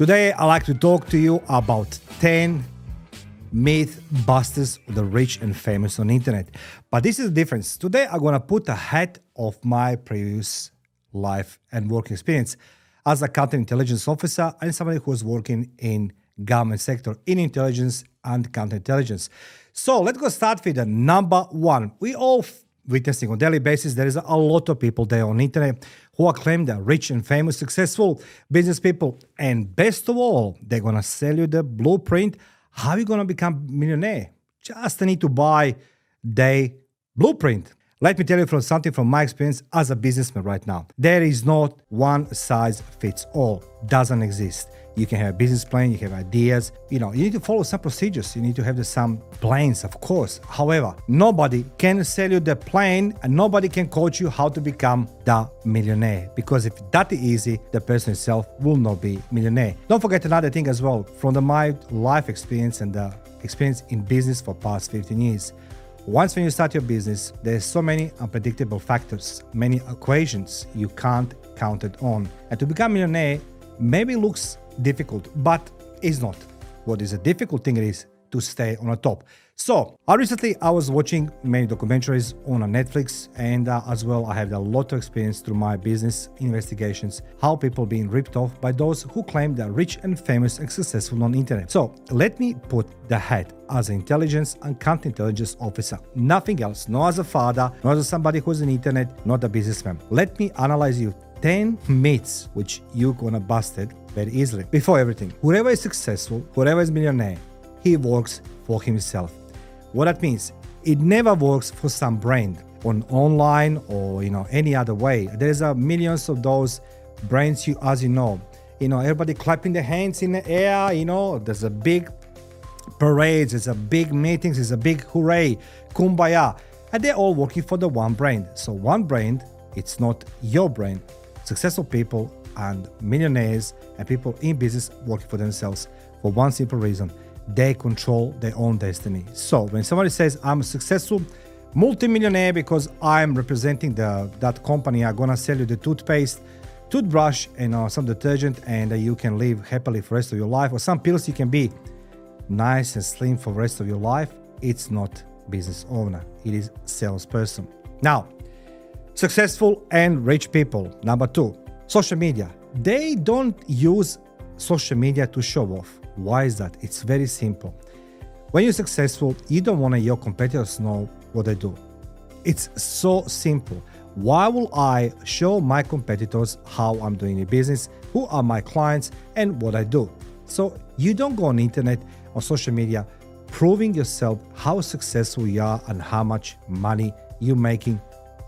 Today, I'd like to talk to you about 10 myth busters of the rich and famous on the internet. But this is the difference. Today, I'm going to put a hat of my previous life and work experience as a counterintelligence officer and somebody who was working in government sector in intelligence and counterintelligence. So let's go start with the number one. We all witnessing on a daily basis, there is a lot of people there on the internet who are claimed they're rich and famous, successful business people. And best of all, they're going to sell you the blueprint. How are you going to become millionaire? Just need to buy their blueprint. Let me tell you from something from my experience as a businessman right now. There is not one size fits all. Doesn't exist. You can have a business plan, you have ideas. You need to follow some procedures. You need to have some plans, of course. However, nobody can sell you the plan and nobody can coach you how to become the millionaire. Because if that is easy, the person itself will not be millionaire. Don't forget another thing as well. From my life experience and the experience in business for past 15 years. Once when you start your business, there's so many unpredictable factors, many equations you can't count it on. And to become millionaire maybe looks difficult, but it's not. What is a difficult thing is to stay on the top. So recently I was watching many documentaries on Netflix, and as well I have a lot of experience through my business investigations, how people being ripped off by those who claim they're rich and famous and successful on the internet. So let me put the hat as an intelligence and counterintelligence officer. Nothing else, not as a father, not as somebody who's on the internet, not a businessman. Let me analyze you 10 myths which you're gonna bust it very easily. Before everything, whoever is successful, whoever is millionaire, he works for himself. What that means, it never works for some brand on online or any other way. There's millions of those brands, as you know, everybody clapping their hands in the air. There's a big parades, there's a big meetings, there's a big hooray, kumbaya, and they're all working for the one brand. So one brand, it's not your brand. Successful people and millionaires and people in business working for themselves for one simple reason. They control their own destiny. So when somebody says, I'm a successful multimillionaire because I'm representing that company, I'm gonna sell you the toothpaste, toothbrush, and some detergent, and you can live happily for the rest of your life, or some pills you can be nice and slim for the rest of your life, it's not business owner, it is salesperson. Now, successful and rich people. Number two, social media. They don't use social media to show off. Why is that? It's very simple. When you're successful, you don't want your competitors know what they do. It's so simple. Why will I show my competitors how I'm doing a business, who are my clients, and what I do? So you don't go on the internet or social media proving yourself how successful you are and how much money you're making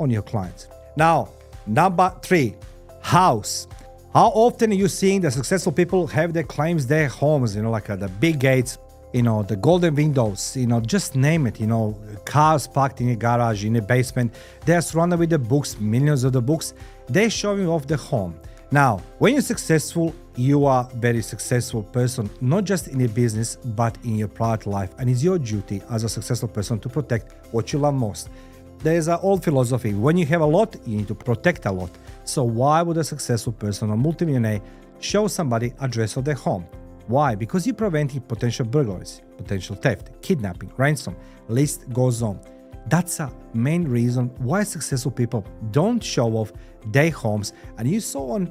on your clients. Now, number three, house. How often are you seeing the successful people have their claims, their homes, like the big gates, the golden windows, just name it, cars parked in a garage, in a basement. They're surrounded with the books, millions of the books. They're showing off the home. Now, when you're successful, you are a very successful person, not just in your business, but in your private life. And it's your duty as a successful person to protect what you love most. There is an old philosophy. When you have a lot, you need to protect a lot. So why would a successful person or multimillionaire show somebody address of their home? Why? Because you're preventing potential burglaries, potential theft, kidnapping, ransom, list goes on. That's a main reason why successful people don't show off their homes. And you saw on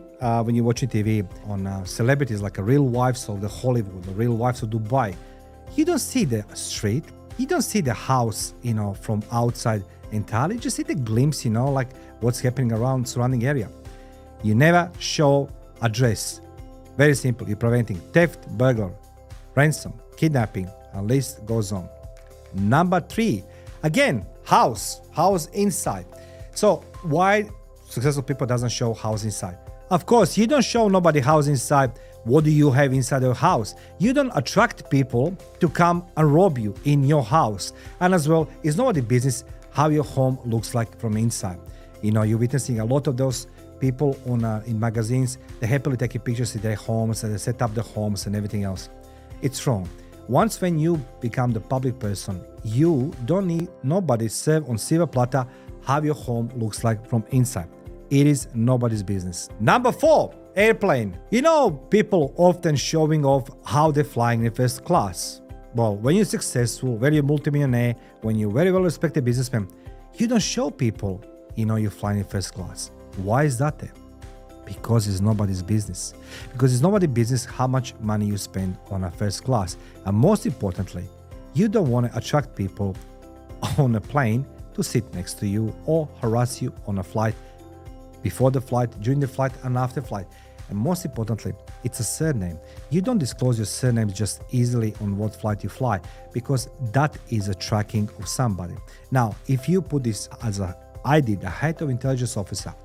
when you're watching TV on celebrities like Real Wives of the Hollywood, the Real Wives of Dubai, you don't see the street, you don't see the house, from outside entirely. Just see the glimpse, like what's happening around surrounding area. You never show address. Very simple. You're preventing theft, burglary, ransom, kidnapping, and list goes on. Number three, again, house inside. So why successful people doesn't show house inside? Of course, you don't show nobody house inside. What do you have inside your house? You don't attract people to come and rob you in your house. And as well, it's nobody's business how your home looks like from inside. You're witnessing a lot of those people in magazines. They're happily taking pictures of their homes and they set up the homes and everything else. It's wrong. Once when you become the public person, you don't need nobody serve on silver platter how your home looks like from inside. It is nobody's business. Number 4, Airplane. You know, people often showing off how they're flying in first class. Well, when you're successful, when you're multimillionaire, when you're very well respected businessman, you don't show people, you're flying in first class. Why is that there? Because it's nobody's business. Because it's nobody's business how much money you spend on a first class. And most importantly, you don't want to attract people on a plane to sit next to you or harass you on a flight, before the flight, during the flight, and after flight. And most importantly, it's a surname. You don't disclose your surname just easily on what flight you fly, because that is a tracking of somebody. Now, if you put this as I did, the head of intelligence officer,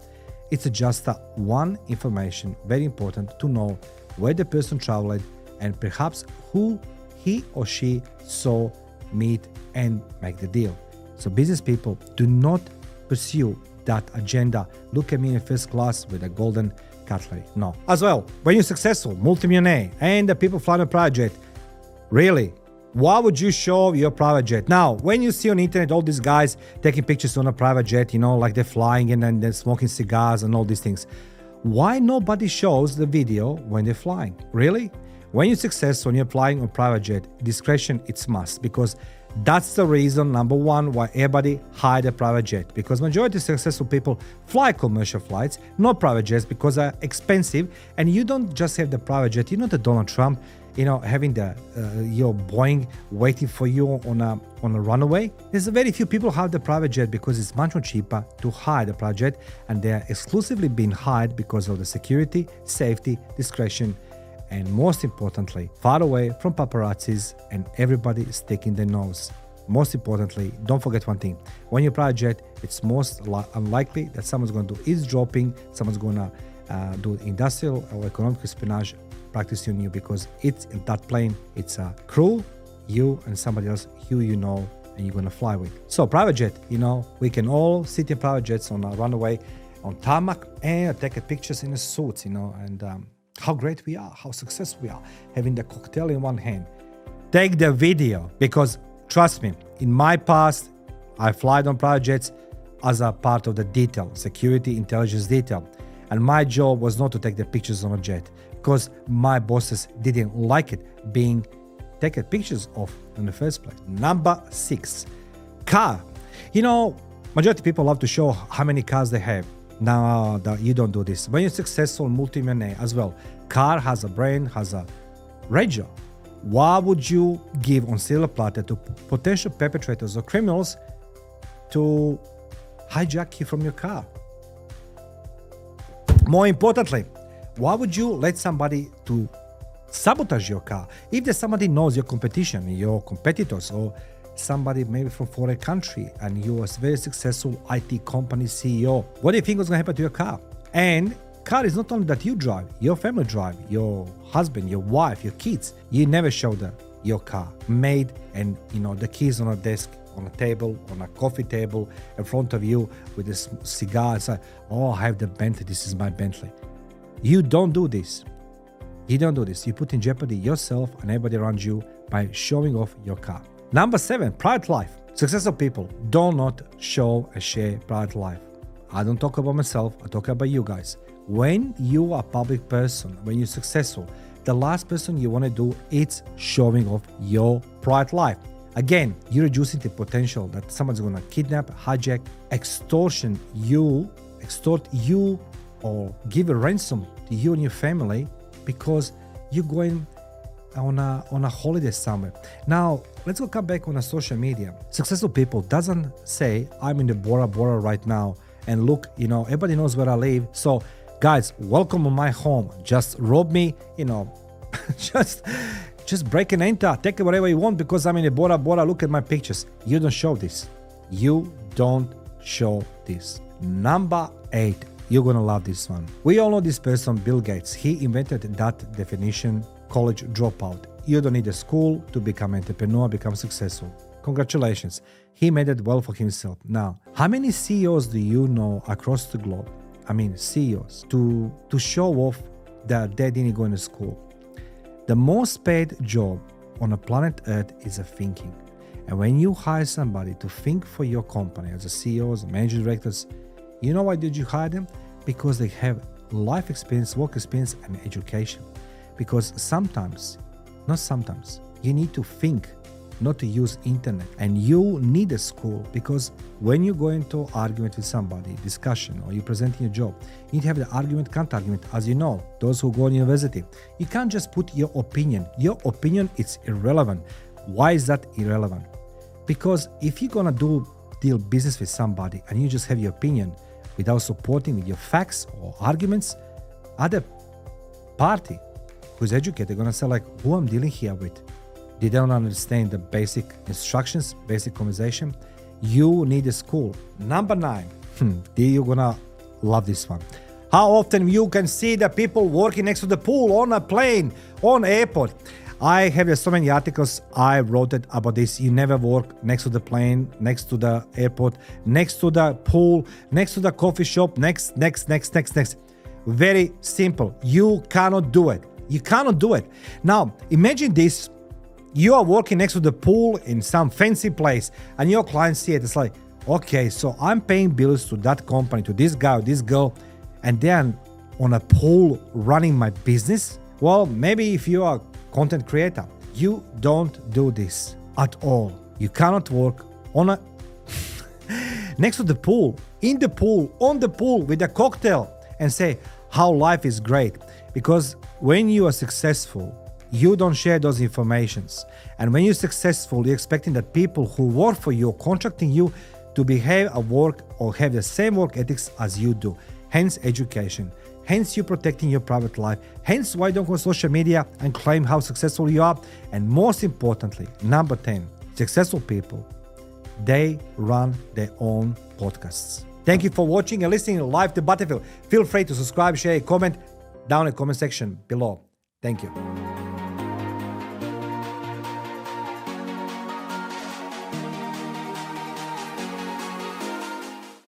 it's just one information, very important to know where the person traveled and perhaps who he or she saw, meet, and make the deal. So business people, do not pursue that agenda. Look at me in first class with a golden cutlery. No. As well, when you're successful, multimillionaire, and the people flying a private jet, really, why would you show your private jet? Now, when you see on the internet all these guys taking pictures on a private jet, like they're flying and then they're smoking cigars and all these things, why nobody shows the video when they're flying? Really? When you're successful and you're flying on private jet, discretion, it's must, because that's the reason, number one, why everybody hide a private jet. Because majority of successful people fly commercial flights, not private jets, because they're expensive. And you don't just have the private jet. You're not the Donald Trump, having the your Boeing waiting for you on a runway. There's very few people who have the private jet because it's much more cheaper to hire the private jet, and they're exclusively being hired because of the security, safety, discretion, and most importantly, far away from paparazzis and everybody sticking their nose. Most importantly, don't forget one thing. When you're private jet, it's most unlikely that someone's going to do eavesdropping, someone's going to do industrial or economic espionage practice on you, because it's in that plane, it's a crew, you and somebody else who and you're going to fly with. So private jet, we can all sit in private jets on a runway, on tarmac, and take pictures in the suits, and how great we are, how successful we are, having the cocktail in one hand. Take the video, because trust me, in my past, I flied on private jets as a part of the detail, security, intelligence detail. And my job was not to take the pictures on a jet, because my bosses didn't like it being taken pictures of in the first place. Number 6, car. Majority of people love to show how many cars they have. No, you don't do this. When you're successful, multimillionaire as well, car has a brand, has a radio. Why would you give on silver platter to potential perpetrators or criminals to hijack you from your car? More importantly, why would you let somebody to sabotage your car? If there's somebody knows your competition, your competitors, or somebody maybe from foreign country, and you're a very successful IT company CEO, what do you think is going to happen to your car? And car is not only that you drive, your family drive, your husband, your wife, your kids. You never show them your car made, and the keys on a desk, on a table, on a coffee table in front of you with a cigar and say, oh, I have the Bentley, this is my Bentley. You don't do this. You don't do this. You put in jeopardy yourself and everybody around you by showing off your car. Number 7, private life. Successful people do not show and share private life. I don't talk about myself, I talk about you guys. When you are a public person, when you're successful, the last person you want to do is showing off your private life. Again, you're reducing the potential that someone's going to kidnap, hijack, extort you, or give a ransom to you and your family because you're going on a holiday somewhere. Now, let's go come back on a social media. Successful people doesn't say, I'm in the Bora Bora right now, and look, everybody knows where I live. So, guys, welcome on my home. Just rob me, just break and enter. Take whatever you want because I'm in the Bora Bora. Look at my pictures. You don't show this. You don't show this. Number 8. You're going to love this one. We all know this person, Bill Gates. He invented that definition, college dropout. You don't need a school to become an entrepreneur, become successful. Congratulations. He made it well for himself. Now, how many CEOs do you know across the globe? CEOs, to show off that they didn't go to school. The most paid job on the planet Earth is a thinking. And when you hire somebody to think for your company as a CEOs, managing directors, you know why did you hire them? Because they have life experience, work experience, and education. Because not sometimes, you need to think, not to use internet. And you need a school, because when you go into argument with somebody, discussion, or you're presenting a job, you need to have the argument, counter-argument. As you know, those who go to university, you can't just put your opinion. Your opinion is irrelevant. Why is that irrelevant? Because if you're gonna deal business with somebody and you just have your opinion without supporting with your facts or arguments, other party who's educated gonna say like, who I'm dealing here with? They don't understand the basic instructions, basic conversation. You need a school. Number 9, you're gonna love this one. How often you can see the people working next to the pool, on a plane, on airport. I have so many articles I wrote about this. You never work next to the plane, next to the airport, next to the pool, next to the coffee shop, next. Very simple. You cannot do it. You cannot do it. Now, imagine this. You are working next to the pool in some fancy place and your clients see it. It's like, okay, so I'm paying bills to that company, to this guy or this girl, and then on a pool running my business? Well, maybe if you are a content creator, you don't do this at all. You cannot work on a next to the pool, in the pool, on the pool with a cocktail and say how life is great. Because when you are successful, you don't share those informations. And when you're successful, you're expecting that people who work for you, contracting you to behave at work or have the same work ethics as you do. Hence education. Hence you protecting your private life. Hence why you don't go on social media and claim how successful you are. And most importantly, number 10, successful people, they run their own podcasts. Thank you for watching and listening live to Butterfield. Feel free to subscribe, share, comment down in the comment section below. Thank you.